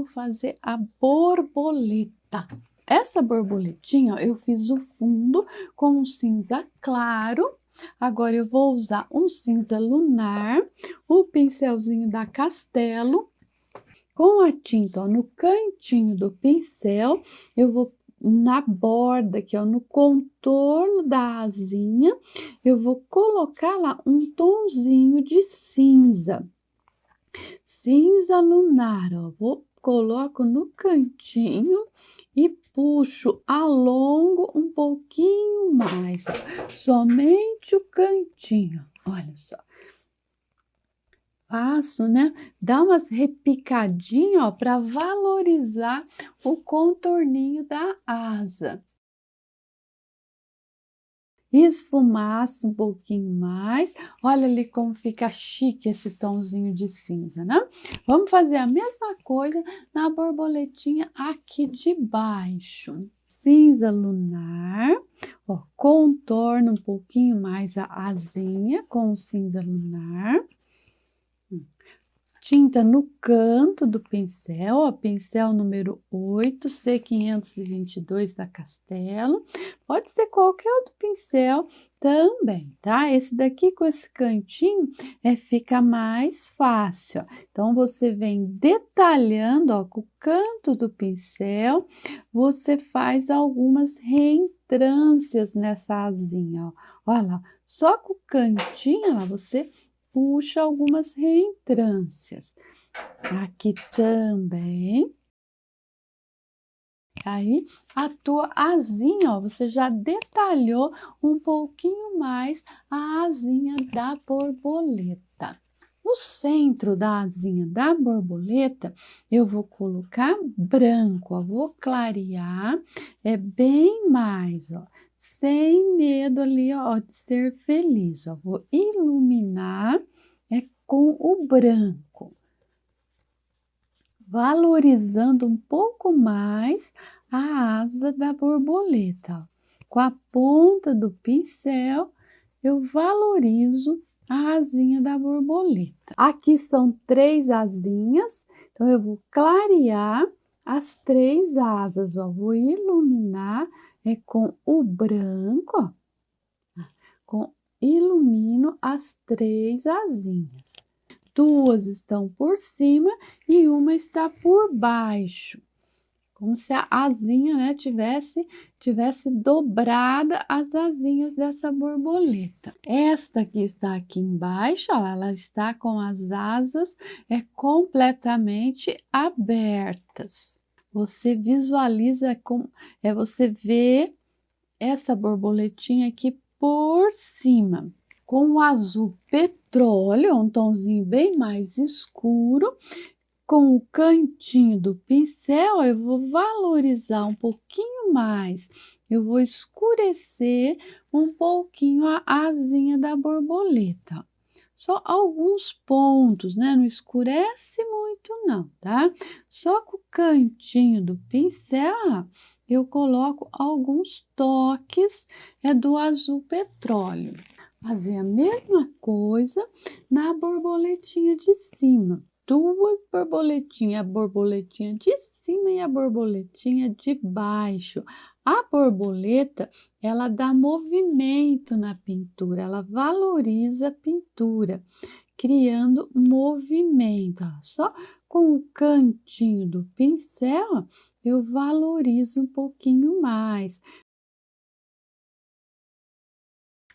vamos fazer a borboleta. Essa borboletinha, ó, eu fiz o fundo com um cinza claro. Agora eu vou usar um cinza lunar, o pincelzinho da Castelo. Com a tinta, ó, no cantinho do pincel, eu vou na borda aqui, ó, no contorno da asinha, eu vou colocar lá um tonzinho de cinza. Cinza lunar, ó, coloco no cantinho e puxo, alongo um pouquinho mais, ó, somente o cantinho, olha só. Passo, né? Dá umas repicadinhas, ó, para valorizar o contorninho da asa. Esfumaça um pouquinho mais. Olha ali como fica chique esse tomzinho de cinza, né? Vamos fazer a mesma coisa na borboletinha aqui de baixo. Cinza lunar, ó, contorno um pouquinho mais a asinha com o cinza lunar. Tinta no canto do pincel, ó, pincel número 8, C522 da Castelo. Pode ser qualquer outro pincel também, tá? Esse daqui com esse cantinho fica mais fácil, ó. Então, você vem detalhando, ó, com o canto do pincel, você faz algumas reentrâncias nessa asinha, ó. Olha lá, só com o cantinho, ó, você puxa algumas reentrâncias. Aqui também. Aí, a tua asinha, ó, você já detalhou um pouquinho mais a asinha da borboleta. No centro da asinha da borboleta, eu vou colocar branco, ó, vou clarear, bem mais, ó, sem medo ali, ó, de ser feliz, ó, vou iluminar com o branco, valorizando um pouco mais a asa da borboleta, ó. Com a ponta do pincel, eu valorizo a asinha da borboleta. Aqui são 3 asinhas, então eu vou clarear as 3 asas, ó. Vou iluminar com o branco, ó. Ilumino as 3 asinhas. 2 estão por cima e uma está por baixo. Como se a asinha, né, tivesse dobrada as asinhas dessa borboleta. Esta que está aqui embaixo, ó, ela está com as asas completamente abertas. Você visualiza, você vê essa borboletinha aqui por cima, com o azul petróleo, um tomzinho bem mais escuro. Com o cantinho do pincel, eu vou valorizar um pouquinho mais. Eu vou escurecer um pouquinho a asinha da borboleta. Só alguns pontos, né? Não escurece muito não, tá? Só com o cantinho do pincel, eu coloco alguns toques do azul petróleo. Fazer a mesma coisa na borboletinha de cima. 2 borboletinhas, a borboletinha de cima e a borboletinha de baixo. A borboleta, ela dá movimento na pintura, ela valoriza a pintura, criando movimento. Ó. Só com o cantinho do pincel, ó, eu valorizo um pouquinho mais.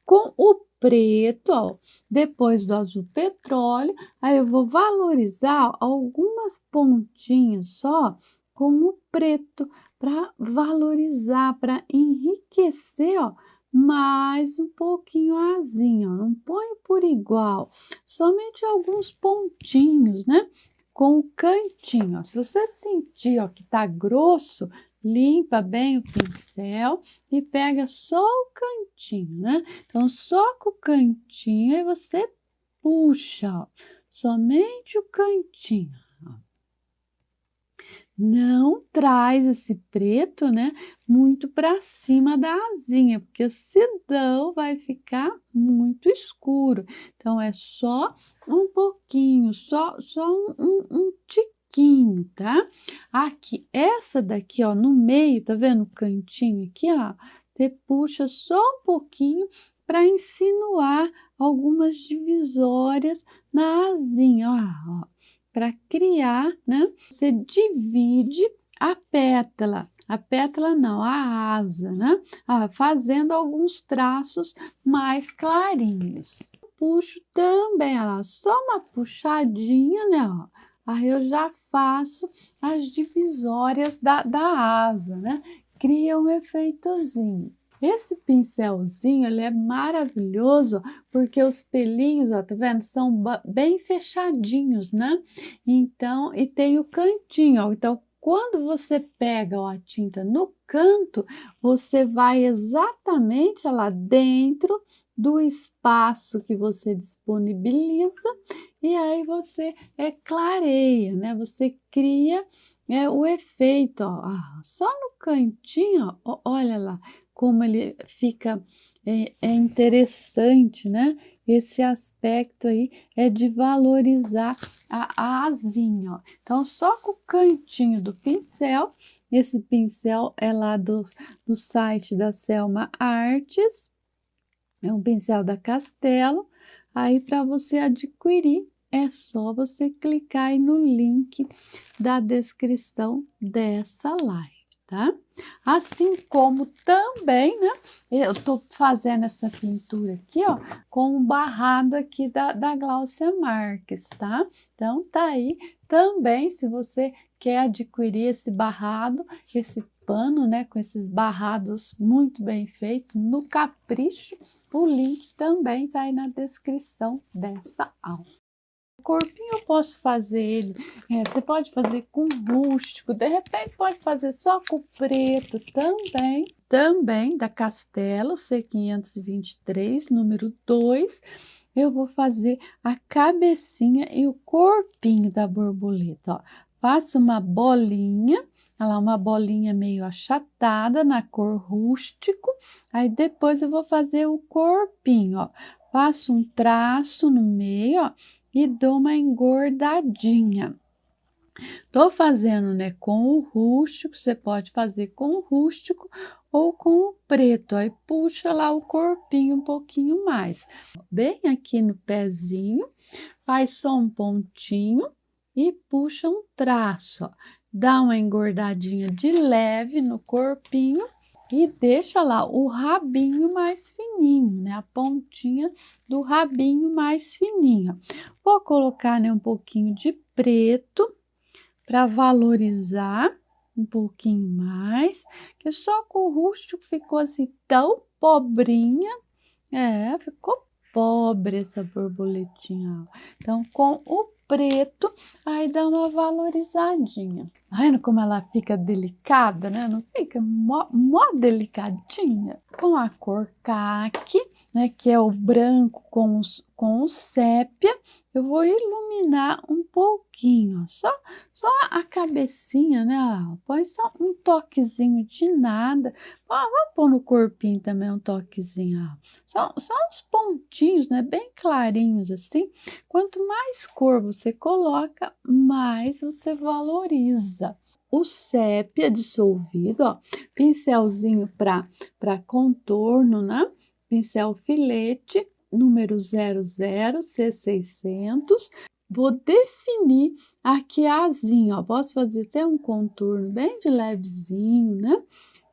Com o preto, ó, depois do azul petróleo, aí eu vou valorizar algumas pontinhas só com o preto, para valorizar, para enriquecer, ó, mais um pouquinho a asinha, ó. Não põe por igual, somente alguns pontinhos, né? Com o cantinho, ó. Se você sentir, ó, que tá grosso, limpa bem o pincel e pega só o cantinho, né? Então, só com o cantinho aí você puxa, ó, somente o cantinho. Ó. Não traz esse preto, né, muito para cima da asinha, porque senão vai ficar muito escuro. Então, é só um pouquinho, só um tiquinho pouquinho, tá? Aqui, essa daqui, ó, no meio, tá vendo o cantinho aqui, ó? Você puxa só um pouquinho para insinuar algumas divisórias na asinha, ó, para criar, né? Você divide a pétala não, a asa, né? Fazendo alguns traços mais clarinhos. Puxo também, ó, só uma puxadinha, né? Ó. Aí eu já faço as divisórias da asa, né? Cria um efeitozinho. Esse pincelzinho, ele é maravilhoso porque os pelinhos, ó, tá vendo? São bem fechadinhos, né? Então, e tem o cantinho, ó. Então, quando você pega, ó, a tinta no canto, você vai exatamente lá dentro do espaço que você disponibiliza e aí você clareia, né? Você cria o efeito, ó, só no cantinho, ó, olha lá como ele fica interessante, né? Esse aspecto aí é de valorizar a asinha, ó. Então, só com o cantinho do pincel, esse pincel é lá do site da Selma Artes, é um pincel da Castelo. Aí, para você adquirir, é só você clicar aí no link da descrição dessa live, tá? Assim como também, né? Eu tô fazendo essa pintura aqui, ó, com o barrado aqui da Gláucia Marques, tá? Então, tá aí também, se você quer adquirir esse barrado, esse pano, né, com esses barrados muito bem feitos, no Capricho, o link também tá aí na descrição dessa aula. O corpinho eu posso fazer ele, você pode fazer com rústico, de repente pode fazer só com preto também da Castelo C523, número 2. Eu vou fazer a cabecinha e o corpinho da borboleta, ó. Faço uma bolinha, olha lá, uma bolinha meio achatada na cor rústico, aí depois eu vou fazer o corpinho, ó. Faço um traço no meio, ó, e dou uma engordadinha. Tô fazendo, né, com o rústico, você pode fazer com o rústico ou com o preto, aí puxa lá o corpinho um pouquinho mais. Bem aqui no pezinho, faz só um pontinho e puxa um traço, ó. Dá uma engordadinha de leve no corpinho e deixa lá o rabinho mais fininho, né? A pontinha do rabinho mais fininha. Vou colocar, né, um pouquinho de preto para valorizar um pouquinho mais, que só com o rústico ficou assim tão pobrinha, ficou pobre essa borboletinha. Então, com o preto, aí dá uma valorizadinha. Tá vendo como ela fica delicada, né? Não fica mó delicadinha? Com a cor caqui, né, que é o branco com o sépia, eu vou iluminar um pouquinho, ó, só a cabecinha, né? Põe só um toquezinho de nada. Vamos pôr no corpinho também um toquezinho, ó. Só uns pontinhos, né? Bem clarinhos assim. Quanto mais cor você coloca, mais você valoriza. O sépia dissolvido, ó, pincelzinho para contorno, né? Pincel filete, número 00 C600. Vou definir aqui a asinha, ó. Posso fazer até um contorno bem de levezinho, né?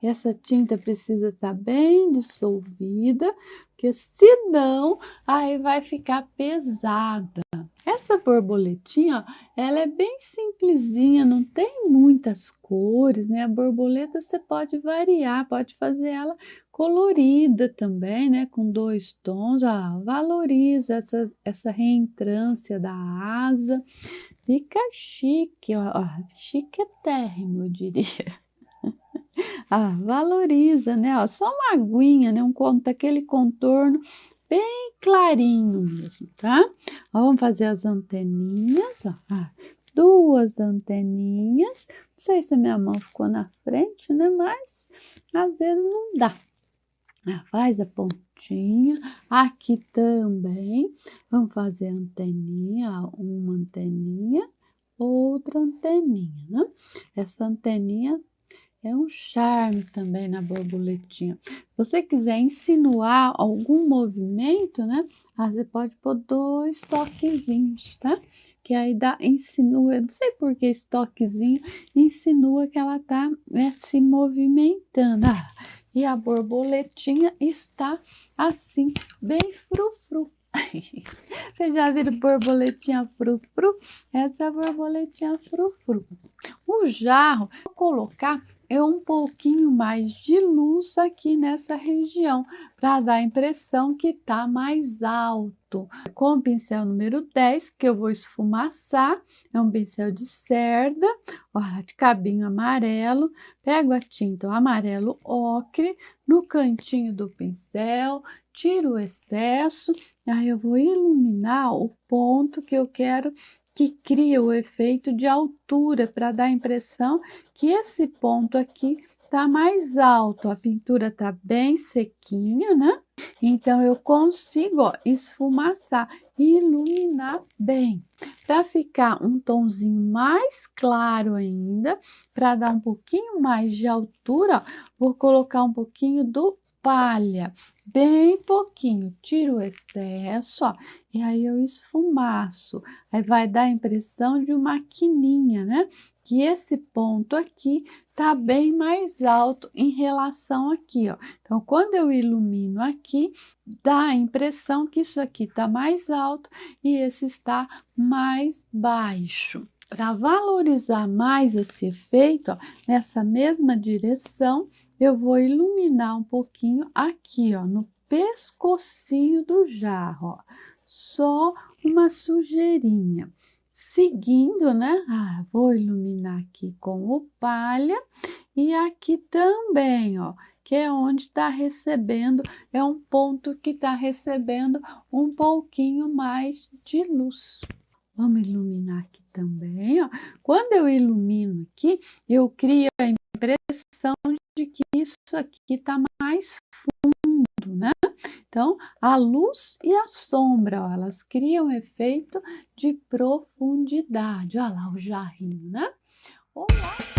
Essa tinta precisa estar bem dissolvida, porque senão aí vai ficar pesada. Essa borboletinha, ó, ela é bem simplesinha, não tem muitas cores, né? A borboleta você pode variar, pode fazer ela colorida também, né? Com 2 tons, valoriza essa reentrância da asa, fica chique, ó, chiquetérrimo, eu diria. Valoriza, né? Ó, só uma aguinha, né? Aquele contorno bem clarinho mesmo, tá? Ó, vamos fazer as anteninhas, ó. 2 anteninhas. Não sei se a minha mão ficou na frente, né? Mas às vezes não dá. Faz a pontinha. Aqui também. Vamos fazer anteninha, ó, uma anteninha, outra outra anteninha, né? Essa anteninha é um charme também na borboletinha. Se você quiser insinuar algum movimento, né? Você pode pôr 2 toquezinhos, tá? Que aí insinua, não sei por que esse toquezinho insinua que ela tá, né, se movimentando. E a borboletinha está assim, bem frufru. Vocês já viram borboletinha frufru? Essa é a borboletinha frufru. O jarro, vou colocar um pouquinho mais de luz aqui nessa região, para dar a impressão que está mais alto. Com o pincel número 10, que eu vou esfumaçar, é um pincel de cerda, olha, de cabinho amarelo, pego a tinta amarelo ocre, no cantinho do pincel, tiro o excesso, aí eu vou iluminar o ponto que eu quero que cria o efeito de altura, para dar a impressão que esse ponto aqui está mais alto, a pintura está bem sequinha, né? Então, eu consigo, ó, esfumaçar e iluminar bem. Para ficar um tonzinho mais claro ainda, para dar um pouquinho mais de altura, ó, vou colocar um pouquinho do palha, bem pouquinho, tiro o excesso, ó, e aí eu esfumaço. Aí vai dar a impressão de uma quininha, né? Que esse ponto aqui tá bem mais alto em relação aqui, ó. Então, quando eu ilumino aqui, dá a impressão que isso aqui tá mais alto e esse está mais baixo. Para valorizar mais esse efeito, ó, nessa mesma direção, eu vou iluminar um pouquinho aqui, ó, no pescocinho do jarro, ó. Só uma sujeirinha. Seguindo, né? Vou iluminar aqui com o palha e aqui também, ó, que é onde está recebendo, é um ponto que está recebendo um pouquinho mais de luz. Vamos iluminar aqui também, ó. Quando eu ilumino aqui, eu crio a impressão de que isso aqui está mais fundo, né? Então, a luz e a sombra, ó, elas criam efeito de profundidade. Olha lá o jarrinho, né? Olá!